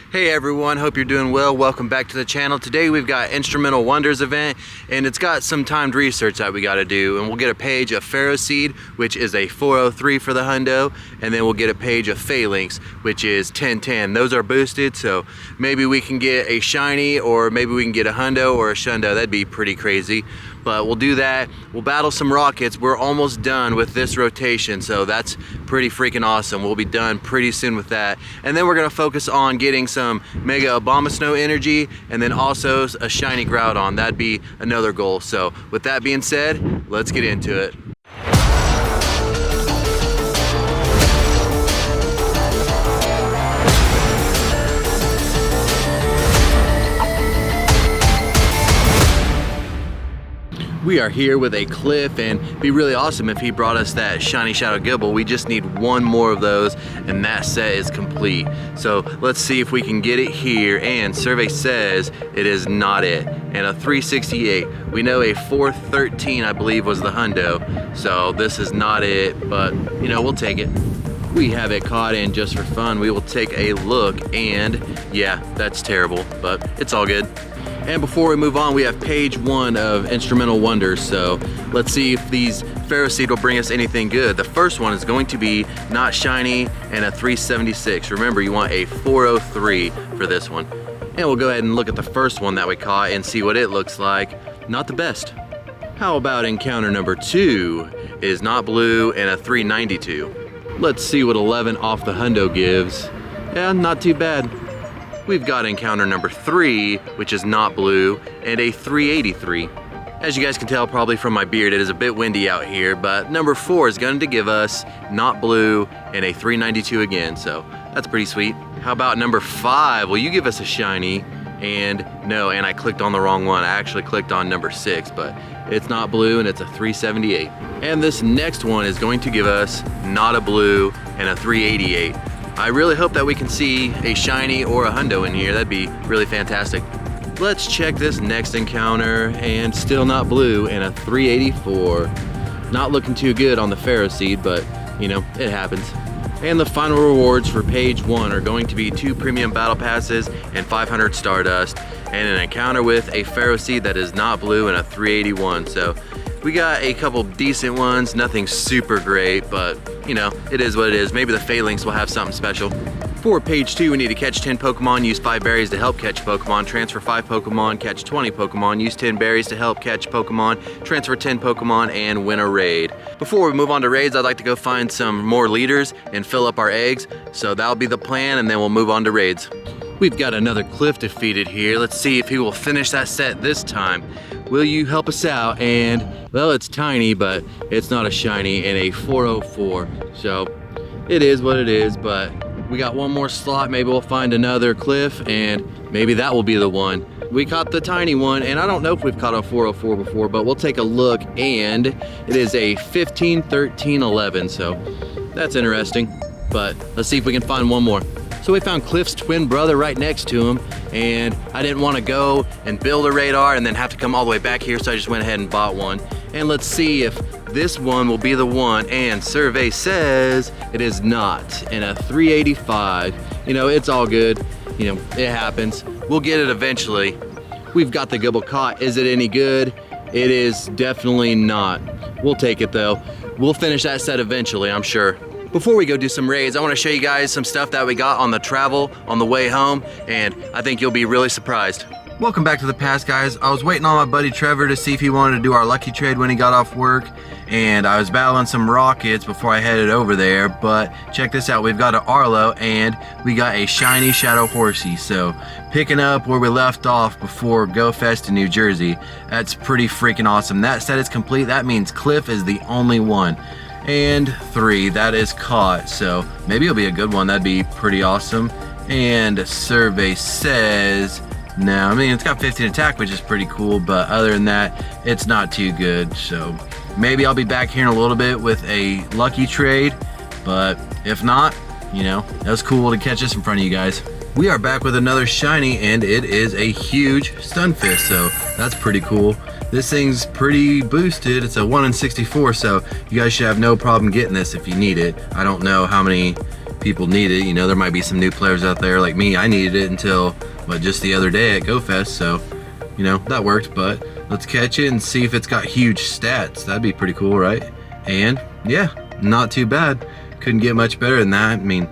Hey everyone, hope you're doing well. Welcome back to the channel. Today we've got Instrumental Wonders event, and it's got some timed research that we got to do, and we'll get a page of Pharaoh Seed, which is a 403 for the Hundo, and then we'll get a page of Phalanx, which is 1010. Those are boosted, so maybe we can get a shiny, or maybe we can get a Hundo or a Shundo. That'd be pretty crazy. But we'll do that. We'll battle some rockets. We're almost done with this rotation, so that's pretty freaking awesome. We'll be done pretty soon with that. And then we're gonna focus on getting some Mega Abomasnow energy, and then also a shiny Groudon. That'd be another goal. So with that being said, let's get into it. We are here with a Cliff, and it'd be really awesome if he brought us that shiny Shadow Gibble. We just need one more of those and that set is complete. So let's see if we can get it here, and survey says it is not it. And a 368. We know a 413 I believe was the Hundo, so this is not it, but you know, we'll take it. We have it caught in just for fun. We will take a look, and yeah, that's terrible, but it's all good. And before we move on, we have page 1 of Instrumental Wonders, so let's see if these Pharaoh Seed will bring us anything good. The first one is going to be not shiny and a 376. Remember, you want a 403 for this one. And we'll go ahead and look at the first one that we caught and see what it looks like. Not the best. How about encounter number 2 is not blue and a 392. Let's see what 11 off the Hundo gives. Yeah, not too bad. We've got encounter number 3, which is not blue, and a 383. As you guys can tell probably from my beard, it is a bit windy out here, but number 4 is going to give us not blue and a 392 again, so that's pretty sweet. How about number 5? Will you give us a shiny? And no, and I clicked on the wrong one. I actually clicked on number 6, but it's not blue and it's a 378. And this next one is going to give us not a blue and a 388. I really hope that we can see a shiny or a Hundo in here. That'd be really fantastic. Let's check this next encounter, and still not blue and a 384. Not looking too good on the Pharaoh Seed, but you know, it happens. And the final rewards for page 1 are going to be 2 premium battle passes and 500 Stardust, and an encounter with a Pharaoh Seed that is not blue and a 381. So we got a couple decent ones, nothing super great, but you know, it is what it is. Maybe the Phalanx will have something special. For page 2, we need to catch 10 Pokemon, use 5 berries to help catch Pokemon, transfer 5 Pokemon, catch 20 Pokemon, use 10 berries to help catch Pokemon, transfer 10 Pokemon, and win a raid. Before we move on to raids, I'd like to go find some more leaders and fill up our eggs, so that'll be the plan, and then we'll move on to raids. We've got another Cliff defeated here. Let's see if he will finish that set this time. Will you help us out? And well, it's tiny, but it's not a shiny, and a 404. So it is what it is, but we got one more slot. Maybe we'll find another Cliff, and maybe that will be the one. We caught the tiny one, and I don't know if we've caught a 404 before, but we'll take a look, and it is a 15, 13, 11. So that's interesting, but let's see if we can find one more. So we found Cliff's twin brother right next to him, and I didn't want to go and build a radar and then have to come all the way back here, so I just went ahead and bought one. And let's see if this one will be the one, and survey says it is not, and a 385. You know, it's all good. You know, it happens. We'll get it eventually. We've got the Gibble caught. Is it any good? It is definitely not. We'll take it though. We'll finish that set eventually, I'm sure. Before we go do some raids, I want to show you guys some stuff that we got on the travel on the way home, and I think you'll be really surprised. Welcome back to the past, guys. I was waiting on my buddy Trevor to see if he wanted to do our lucky trade when he got off work, and I was battling some rockets before I headed over there, but check this out. We've got an Arlo, and we got a shiny Shadow Horsey, so picking up where we left off before Go Fest in New Jersey. That's pretty freaking awesome. That set is complete. That means Cliff is the only one. And 3, that is caught, so maybe it'll be a good one. That'd be pretty awesome. And survey says no. I mean, it's got 15 attack, which is pretty cool, but other than that, it's not too good. So maybe I'll be back here in a little bit with a lucky trade, but if not, you know, that was cool to catch this in front of you guys. We are back with another shiny, and it is a huge Stunfisk, so that's pretty cool. This thing's pretty boosted. It's a 1 in 64, so you guys should have no problem getting this if you need it. I don't know how many people need it. You know, there might be some new players out there like me. I needed it until, what, just the other day at GoFest, so, you know, that worked. But let's catch it and see if it's got huge stats. That'd be pretty cool, right? And yeah, not too bad. Couldn't get much better than that. I mean,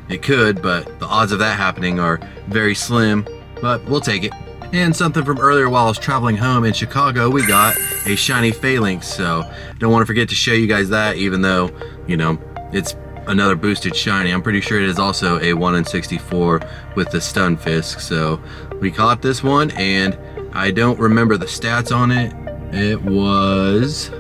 it could, but the odds of that happening are very slim, but we'll take it. And something from earlier while I was traveling home in Chicago, we got a shiny phalanx, so don't want to forget to show you guys that, even though, you know, it's another boosted shiny. I'm pretty sure it is also a 1 in 64 with the Stunfisk, so we caught this one, and I don't remember the stats on it. It was,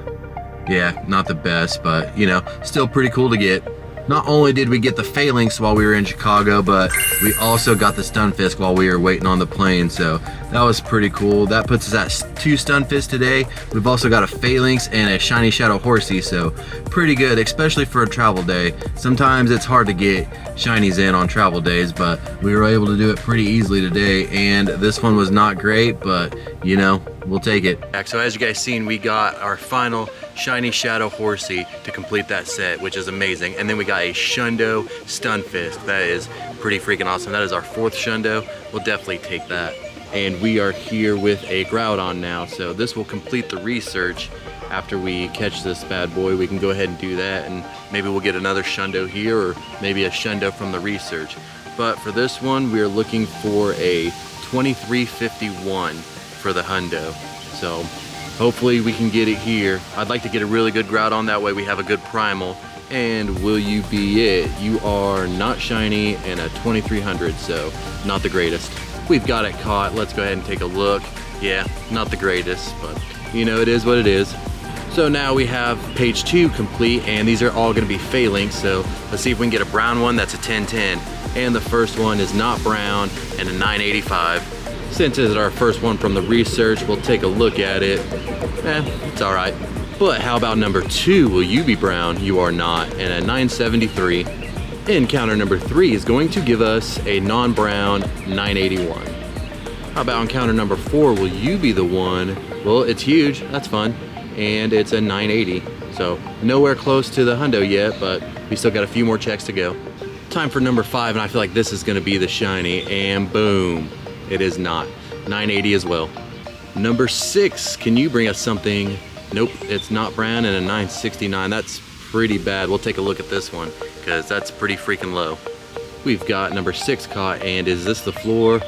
yeah, not the best, but, you know, still pretty cool to get. Not only did we get the phalanx while we were in Chicago, but we also got the Stunfisk while we were waiting on the plane, so that was pretty cool. That puts us at 2 Stunfisk today. We've also got a phalanx and a shiny shadow horsey, so pretty good, especially for a travel day. Sometimes it's hard to get shinies in on travel days, but we were able to do it pretty easily today, and this one was not great, but you know, we'll take it. So as you guys seen, we got our final shiny shadow horsey to complete that set, which is amazing. And then we got a Shundo Stunfisk. That is pretty freaking awesome. That is our 4th Shundo. We'll definitely take that. And we are here with a Groudon now, so this will complete the research. After we catch this bad boy, we can go ahead and do that, and maybe we'll get another Shundo here, or maybe a Shundo from the research. But for this one, we're looking for a 2351 for the Hundo. So hopefully we can get it here. I'd like to get a really good Groudon, that way we have a good primal. And will you be it? You are not shiny and a 2300, so not the greatest. We've got it caught. Let's go ahead and take a look. Yeah, not the greatest, but you know, it is what it is. So now we have page 2 complete, and these are all gonna be phalanx, so let's see if we can get a brown one. That's a 1010. And the first one is not brown and a 985. Since it's our first one from the research, we'll take a look at it. It's all right. But how about number 2? Will you be brown? You are not, and a 973. Encounter number 3 is going to give us a non-brown 981. How about encounter number 4? Will you be the one? Well, it's huge, that's fun, and it's a 980. So nowhere close to the Hundo yet, but we still got a few more checks to go. Time for number 5, and I feel like this is gonna be the shiny, and boom. It is not. 980 as well. Number 6, can you bring us something? Nope, it's not brown and a 969. That's pretty bad. We'll take a look at this one, because that's pretty freaking low. We've got number 6 caught, and is this the floor?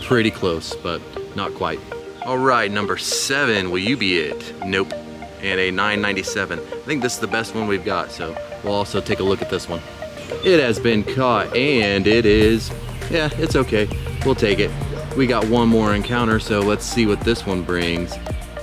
Pretty close, but not quite. All right, number 7, will you be it? Nope, and a 997. I think this is the best one we've got, so we'll also take a look at this one. It has been caught, and it is, yeah, it's okay. We'll take it. We got one more encounter, so let's see what this one brings.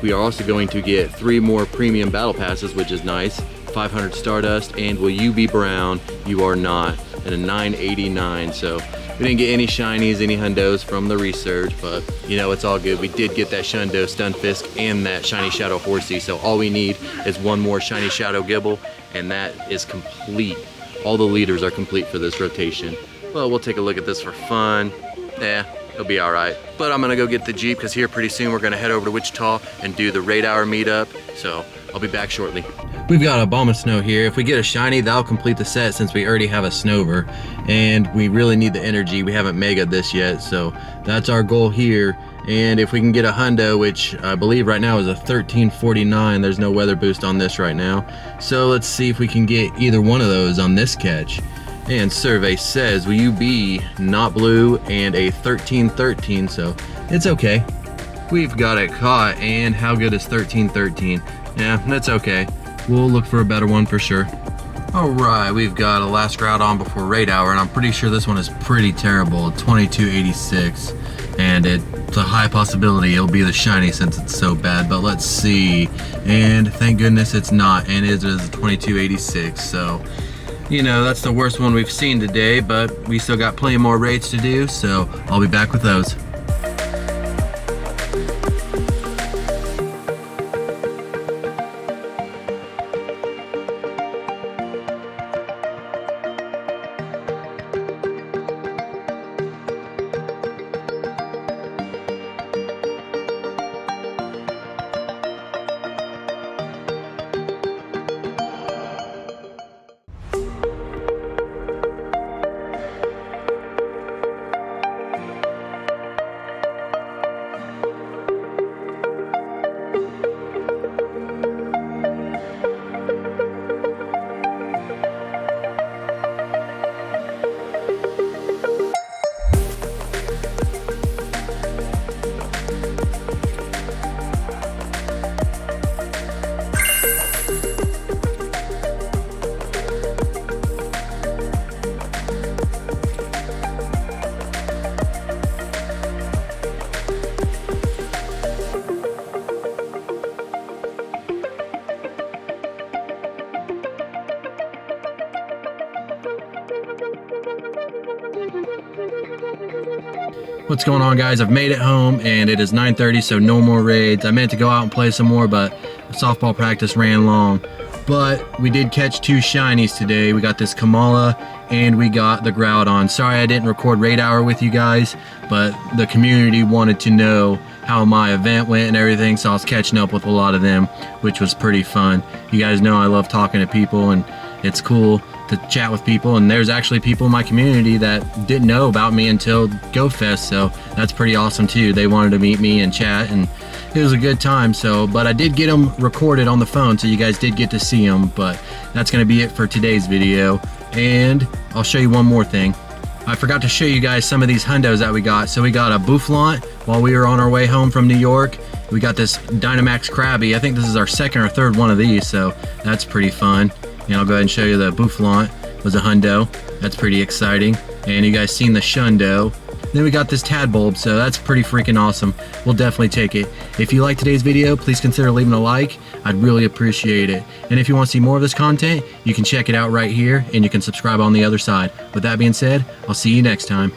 We are also going to get 3 more premium battle passes, which is nice. 500 Stardust, and will you be brown? You are not, and a 989. So we didn't get any shinies, any Hundos from the research, but you know, it's all good. We did get that Shundo Stunfisk and that shiny shadow horsey, so all we need is one more shiny shadow Gibble, and that is complete. All the leaders are complete for this rotation. Well, we'll take a look at this for fun. Yeah, it'll be all right. But I'm gonna go get the Jeep, because here pretty soon we're gonna head over to Wichita and do the raid hour meetup. So I'll be back shortly. We've got a bomb of snow here. If we get a shiny, that'll complete the set, since we already have a Snover. And we really need the energy. We haven't mega'd this yet, so that's our goal here. And if we can get a Hundo, which I believe right now is a 1349, there's no weather boost on this right now. So let's see if we can get either one of those on this catch. And survey says, will you be not blue and a 1313, so it's okay. We've got it caught, and how good is 1313? Yeah, that's okay. We'll look for a better one for sure. All right, we've got a last Groudon before raid hour, and I'm pretty sure this one is pretty terrible, 2286. And it's a high possibility it'll be the shiny since it's so bad, but let's see. And thank goodness it's not, and it is a 2286, so you know, that's the worst one we've seen today, but we still got plenty more raids to do, so I'll be back with those. What's going on, guys? I've made it home and it is 9:30, so no more raids. I meant to go out and play some more, but softball practice ran long. But we did catch 2 shinies today. We got this Kamala and we got the Groudon. Sorry I didn't record raid hour with you guys, but the community wanted to know how my event went and everything, so I was catching up with a lot of them, which was pretty fun. You guys know I love talking to people, and it's cool to chat with people, and there's actually people in my community that didn't know about me until GoFest, so that's pretty awesome too. They wanted to meet me and chat, and it was a good time. So, but I did get them recorded on the phone, so you guys did get to see them. But that's gonna be it for today's video, and I'll show you one more thing. I forgot to show you guys some of these hundos that we got. So we got a Boufflant while we were on our way home from New York. We got this Dynamax Krabby. I think this is our second or third one of these, so that's pretty fun. And I'll go ahead and show you the Boufflant was a hundo. That's pretty exciting. And you guys seen the Shundo. Then we got this Tadbulb, so that's pretty freaking awesome. We'll definitely take it. If you liked today's video, please consider leaving a like. I'd really appreciate it. And if you want to see more of this content, you can check it out right here, and you can subscribe on the other side. With that being said, I'll see you next time.